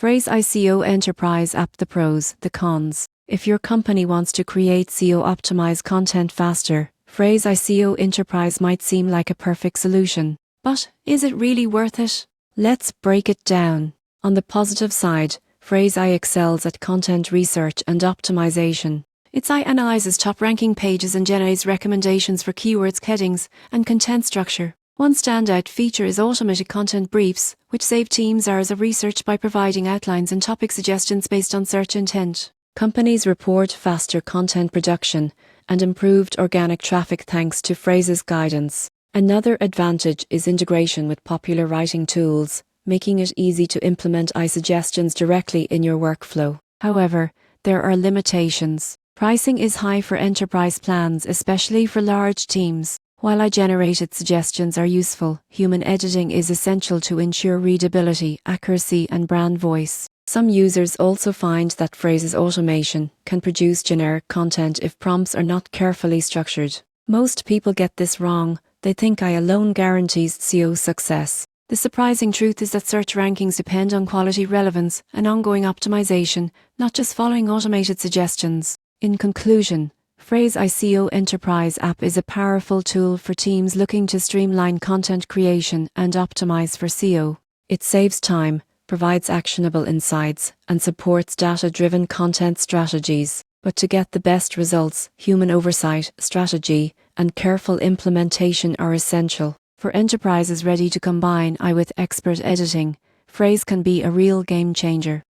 Frase SEO Enterprise App. The pros, the cons. If your company wants to create SEO-optimized content faster, Frase SEO Enterprise might seem like a perfect solution. But is it really worth it? Let's break it down. On the positive side, Frase excels at content research and optimization. Its analyzes top-ranking pages and generates recommendations for keywords, headings, and content structure. One standout feature is automated content briefs, which save teams hours of research by providing outlines and topic suggestions based on search intent. Companies report faster content production and improved organic traffic thanks to Frase's guidance. Another advantage is integration with popular writing tools, making it easy to implement suggestions directly in your workflow. However, there are limitations. Pricing is high for enterprise plans, especially for large teams. While generated suggestions are useful, human editing is essential to ensure readability, accuracy, and brand voice. Some users also find that Frase's automation can produce generic content if prompts are not carefully structured. Most people get this wrong. They think alone guarantees SEO success. The surprising truth is that search rankings depend on quality, relevance, and ongoing optimization, not just following automated suggestions. In conclusion, Frase SEO Enterprise App is a powerful tool for teams looking to streamline content creation and optimize for SEO. It saves time, provides actionable insights, and supports data-driven content strategies. But to get the best results, human oversight, strategy, and careful implementation are essential. For enterprises ready to combine AI with expert editing, Frase can be a real game changer.